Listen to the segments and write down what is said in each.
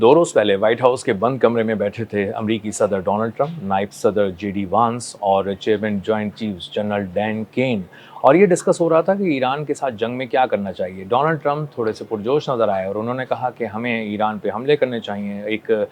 2 रोज़ पहले white house के बंद कमरे में बैठे थे अमरीकी सदर डोनाल्ड ट्रंप, नायब सदर जेडी वांस और chairman joint chiefs general Dan Caine. और ये डिस्कस हो रहा था कि ईरान के साथ जंग में क्या करना चाहिए। डोनाल्ड ट्रंप थोड़े से पुरजोश नज़र आए और उन्होंने कहा कि हमें ईरान पे हमले करने चाहिए, एक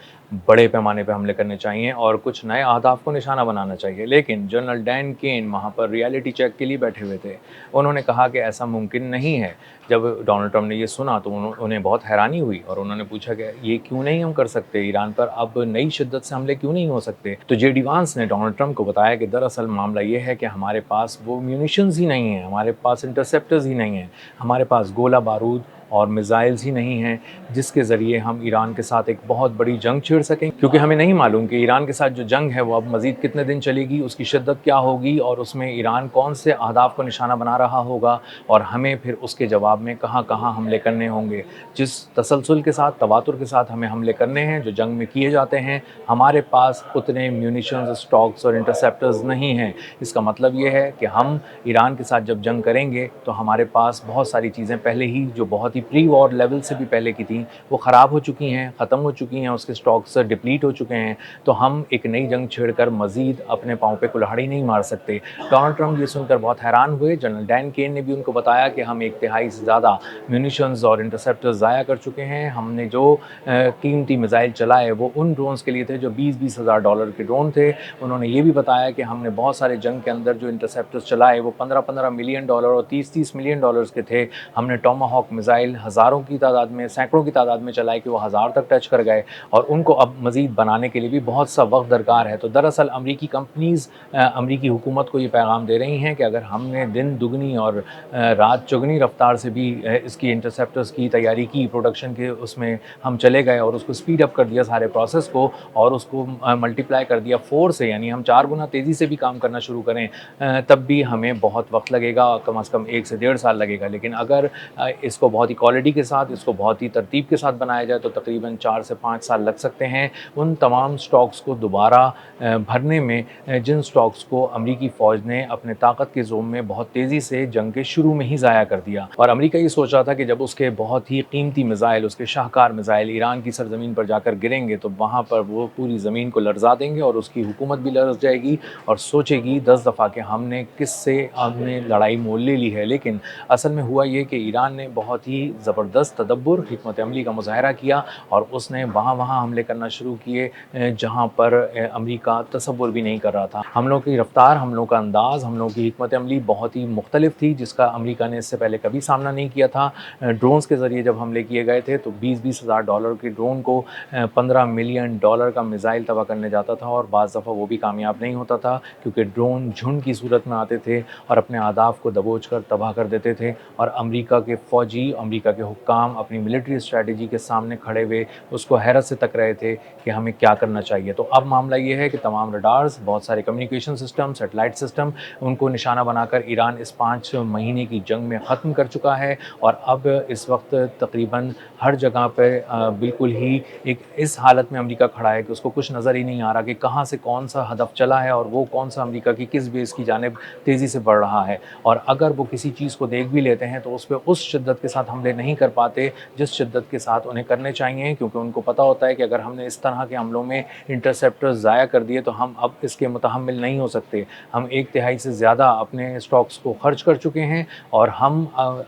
बड़े पैमाने पे हमले करने चाहिए और कुछ नए अहदाफ को निशाना बनाना चाहिए। लेकिन जनरल डैन केन वहाँ पर रियलिटी चेक के लिए बैठे हुए थे। उन्होंने कहा कि ऐसा मुमकिन नहीं है। जब डोनाल्ड ट्रंप ने ये सुना तो उन्हें बहुत हैरानी हुई और उन्होंने पूछा कि ये क्यों नहीं हम कर सकते, ईरान पर अब नई शिद्दत से हमले क्यों नहीं हो सकते। तो जेडी वांस ने डोनाल्ड ट्रंप को बताया कि दरअसल मामला ये है कि हमारे पास वो म्यूनिशंस ही नहीं है, हमारे पास इंटरसेप्टर्स ही नहीं हैं, हमारे पास गोला बारूद और मिसाइल्स ही नहीं हैं जिसके ज़रिए हम ईरान के साथ एक बहुत बड़ी जंग छेड़ सकें। क्योंकि हमें नहीं मालूम कि ईरान के साथ जो जंग है वो अब मज़ीद कितने दिन चलेगी, उसकी शिद्दत क्या होगी और उसमें ईरान कौन से अहदाफ को निशाना बना रहा होगा और हमें फिर उसके जवाब में कहाँ कहाँ हमले करने होंगे। जिस तसलसल के साथ, तवातुर के साथ हमें हमले करने हैं जो जंग में किए जाते हैं, हमारे पास उतने म्यूनिशंस, स्टॉक्स और इंटरसेप्टर्स नहीं हैं। इसका मतलब ये है कि हम ईरान के साथ जब जंग करेंगे तो हमारे पास बहुत सारी चीज़ें पहले ही जो बहुत ही प्री वॉर लेवल से भी पहले की थी वो ख़राब हो चुकी हैं, ख़त्म हो चुकी हैं, उसके स्टॉक्स डिप्लीट हो चुके हैं। तो हम एक नई जंग छेड़कर मज़ीद अपने पाँव पे कुल्हाड़ी नहीं मार सकते। डोनाल्ड ट्रंप ये सुनकर बहुत हैरान हुए। जनरल डैन केन ने भी उनको बताया कि हम 1/3 से ज़्यादा म्यूनिशंस और इंटरसेप्टर्स ज़ाया कर चुके हैं। हमने जो कीमती मिसाइल चलाए वो उन ड्रोन्स के लिए थे जो 20-20 हज़ार डॉलर के ड्रोन थे। उन्होंने ये भी बताया कि हमने बहुत सारे जंग के अंदर जो इंटरसेप्टर्स चलाए वो 15-15 मिलियन डॉलर और 30-30 मिलियन डॉलर्स के थे। हमने टोमाहॉक मिसाइल हज़ारों की तादाद में, सैकड़ों की तादाद में चलाए कि वो हज़ार तक टच कर गए और उनको अब मज़ीद बनाने के लिए भी बहुत सा वक्त दरकार है। तो दरअसल अमरीकी कंपनीज़ अमरीकी हुकूमत को ये पैगाम दे रही हैं कि अगर हमने दिन दुगनी और रात चौगुनी रफ्तार से भी इसकी इंटरसेप्टर्स की तैयारी की, प्रोडक्शन के उसमें हम चले गए और उसको स्पीड अप कर दिया सारे प्रोसेस को और उसको मल्टीप्लाई कर दिया 4 से, यानी हम 4 गुना तेज़ी से भी काम करना शुरू करें, तब भी हमें बहुत वक्त लगेगा, कम से कम 1 से 1.5 साल लगेगा। लेकिन अगर इसको बहुत ही क्वालिटी के साथ, इसको बहुत ही तरतीब के साथ बनाया जाए तो तकरीबन 4 से 5 साल लग सकते हैं उन तमाम स्टॉक्स को दोबारा भरने में, जिन स्टॉक्स को अमरीकी फ़ौज ने अपने ताकत के ज़ोम में बहुत तेज़ी से जंग के शुरू में ही ज़ाया कर दिया। और अमेरिका ये सोच रहा था कि जब उसके बहुत ही कीमती मिसाइल, उसके शाहकार मिसाइल ईरान की सरज़मीन पर जाकर गिरेंगे तो वहाँ पर वो पूरी ज़मीन को लरज़ा देंगे और उसकी हुकूमत भी लरज़ जाएगी और सोचेगी 10 दफ़ा कि हमने लड़ाई मोल ले ली है। लेकिन असल में हुआ ये कि ईरान ने बहुत ही ज़बरदस्त तदब्बुर, हिकमत अमली का मुज़ाहरा किया और उसने वहाँ हमले करना शुरू किए जहाँ पर अमरीका तसव्वुर भी नहीं कर रहा था। हमलों की रफ़्तार, हमलों का अंदाज़, हमलों की हिकमत अमली बहुत ही मुख्तलिफ थी जिसका अमरीका ने इससे पहले कभी सामना नहीं किया था। ड्रोन्स के ज़रिए जब हमले किए गए थे तो 20-20 हज़ार डॉलर के ड्रोन को 15 मिलियन डॉलर का मिसाइल तबाह करने जाता था और बाज़ दफ़ा वो भी कामयाब नहीं होता था क्योंकि ड्रोन झुंड की सूरत में आते थे और अपने अहदाफ को दबोच कर तबाह कर देते थे। और अमरीका के फ़ौजी, अमरीका के हुक्काम अपनी मिलिट्री स्ट्रैटेजी के सामने खड़े हुए उसको हैरत से तक रहे थे कि हमें क्या करना चाहिए। तो अब मामला ये है कि तमाम रडार्स, बहुत सारे कम्युनिकेशन सिस्टम, सैटेलाइट सिस्टम, उनको निशाना बनाकर ईरान इस 5 महीने की जंग में ख़त्म कर चुका है और अब इस वक्त तकरीबन हर जगह पर बिल्कुल ही एक इस हालत में अमरीका खड़ा है कि उसको कुछ नज़र ही नहीं आ रहा कि कहाँ से कौन सा हदफ चला है और वो कौन सा अमरीका की किस बेस की जानिब तेज़ी से बढ़ रहा है। और अगर वो किसी चीज़ को देख भी लेते हैं तो उस पर उस शिद्दत के साथ हमले नहीं कर पाते जिस शिद्दत के साथ उन्हें करने चाहिए, क्योंकि उनको पता होता है कि अगर हमने इस तरह के हमलों में इंटरसेप्टर्स ज़ाया कर दिए तो हम अब इसके मुतहम्मिल नहीं हो सकते। हम 1/3 से ज़्यादा अपने स्टॉक्स को खर्च कर चुके हैं और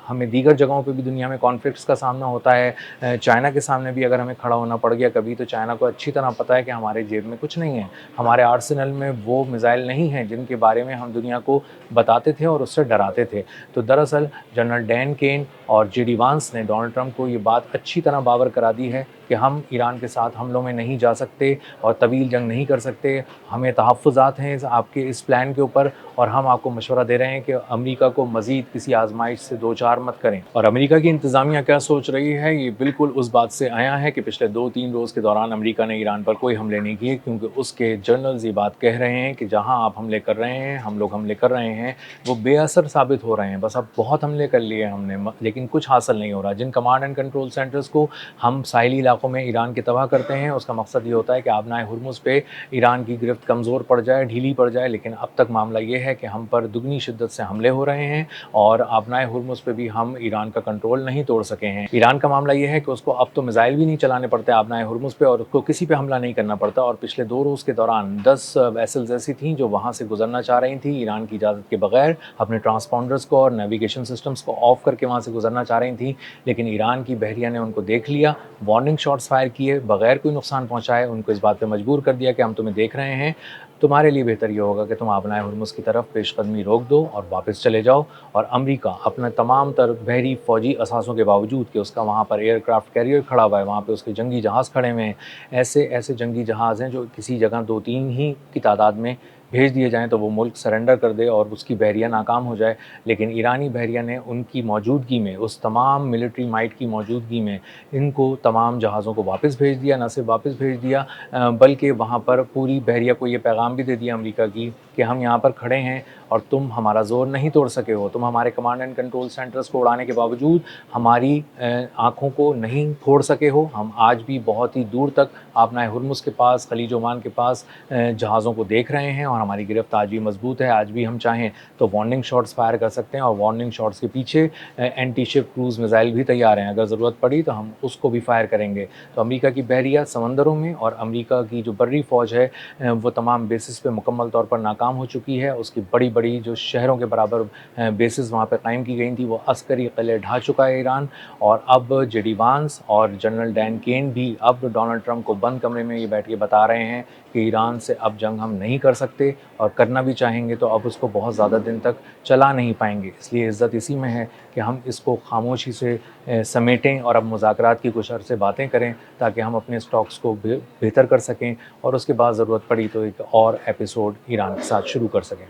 हमें दीगर जगहों पे भी दुनिया में कॉन्फ्लिक्ट्स का सामना होता है। चाइना के सामने भी अगर हमें खड़ा होना पड़ गया कभी तो चाइना को अच्छी तरह पता है कि हमारे जेब में कुछ नहीं है, हमारे आर्सेनल में वो मिसाइल नहीं हैं जिनके बारे में हम दुनिया को बताते थे और उससे डराते थे। तो दरअसल जनरल डैन केन और जेडी वांस ने डोनाल्ड ट्रंप को ये बात अच्छी तरह बावर करा दी है कि हम ईरान के साथ हमलों में नहीं जा सकते और तवील जंग नहीं कर सकते। हमें तहफ़्फ़ुज़ात हैं आपके इस प्लान के ऊपर और हम आपको मशवरा दे रहे हैं कि अमेरिका को मज़ीद किसी आजमाइश से दो चार मत करें। और अमेरिका की इंतज़ामिया क्या सोच रही है, ये बिल्कुल उस बात से आया है कि पिछले 2-3 रोज़ के दौरान अमेरिका ने ईरान पर कोई हमले नहीं किए, क्योंकि उसके जनरल्स ये बात कह रहे हैं कि जहाँ आप हमले कर रहे हैं, हम लोग हमले कर रहे हैं, वो बेअसर साबित हो रहे हैं। बस अब बहुत हमले कर लिए हमने लेकिन कुछ हासिल नहीं हो रहा। जिन कमांड एंड कंट्रोल सेंटर्स को हम साहिली इलाकों में ईरान के तबाह करते हैं, उसका मकसद ये होता है कि आबनाए हुर्मुज़ पे ईरान की गिरफ्त कमज़ोर पड़ जाए, ढीली पड़ जाए। लेकिन अब तक मामला ये है कि हम पर दुगनी शिद्दत से हमले हो रहे हैं और आबनाए हुर्मुज़ पे भी हम ईरान का कंट्रोल नहीं तोड़ सके हैं। ईरान का मामला ये है कि उसको अब तो मिसाइल भी नहीं चलाने पड़ते आबनाए हुर्मुज़ पे और उसको किसी पे हमला नहीं करना पड़ता। और पिछले 2 रोज़ के दौरान 10 वेसल्स ऐसी थीं जो वहाँ से गुजरना चाह रही थीं ईरान की इजाज़त के बगैर, अपने ट्रांसपॉन्डर्स को और नेविगेशन सिस्टम्स को ऑफ करके वहाँ से गुजरना चाह रही थीं। लेकिन ईरान की बहरिया ने उनको देख लिया, वार्निंग शॉट्स फायर किए, बगैर कोई नुकसान पहुँचाए उनको इस बात पे मजबूर कर दिया कि हम तुम्हें देख रहे हैं, तुम्हारे लिए बेहतर ये होगा कि तुम आबनाए हुर्मुज़ की तरफ पेशकदमी रोक दो और वापस चले जाओ। और अमेरिका अपने तमाम तर बहरी फ़ौजी असासों के बावजूद कि उसका वहाँ पर एयरक्राफ्ट कैरियर खड़ा हुआ है, वहाँ पे उसके जंगी जहाज़ खड़े हुए हैं, ऐसे ऐसे जंगी जहाज़ हैं जो किसी जगह 2-3 ही की तादाद में भेज दिए जाएँ तो वो मुल्क सरेंडर कर दे और उसकी बहरिया नाकाम हो जाए। लेकिन ईरानी बहरिया ने उनकी मौजूदगी में, उस तमाम मिलिट्री माइट की मौजूदगी में इनको तमाम जहाज़ों को वापस भेज दिया। न सिर्फ वापस भेज दिया बल्कि वहाँ पर पूरी बहरिया को ये पैगाम भी दे दिया अमेरिका की कि हम यहाँ पर खड़े हैं और तुम हमारा ज़ोर नहीं तोड़ सके हो। तुम हमारे कमांड एंड कंट्रोल सेंटर्स को उड़ाने के बावजूद हमारी आँखों को नहीं फोड़ सके हो। हम आज भी बहुत ही दूर तक आबनाए हुर्मुज़ के पास, खलीज ओमान के पास जहाज़ों को देख रहे हैं और हमारी गिरफ्त आज भी मजबूत है। आज भी हम चाहें तो वार्निंग शॉट्स फायर कर सकते हैं और वार्निंग शॉट्स के पीछे एंटी शिप क्रूज़ मिसाइल भी तैयार हैं। अगर ज़रूरत पड़ी तो हम उसको भी फायर करेंगे। तो अमेरिका की बहरिया समंदरों में और अमेरिका की जो बर्री फ़ौज है वो तमाम बेसिस पे मुकम्मल तौर पर नाकाम हो चुकी है। उसकी बड़ी-बड़ी जो शहरों के बराबर बेसिस वहाँ पे कायम की गई थी, वो अस्करी किले ढा चुका है ईरान। और अब जेडी वांस और जनरल डैन केन भी अब डोनाल्ड ट्रंप को बंद कमरे में ये बैठ के बता रहे हैं कि ईरान से अब जंग हम नहीं कर सकते और करना भी चाहेंगे तो अब उसको बहुत ज़्यादा दिन तक चला नहीं पाएंगे। इसलिए इज़्ज़त इसी में है कि हम इसको खामोशी से समेटें और अब मुज़ाकरात की कुछ अरसे बातें करें ताकि हम अपने स्टॉक्स को बेहतर कर सकें और उसके बाद ज़रूरत पड़ी तो एक और एपिसोड ईरान के साथ शुरू कर सकें।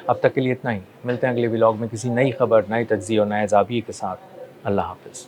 अब तक के लिए इतना ही। मिलते हैं अगले व्लॉग में किसी नई खबर, नए तज्ज़िये और नए ज़ाविये के साथ। अल्लाह हाफ़िज़।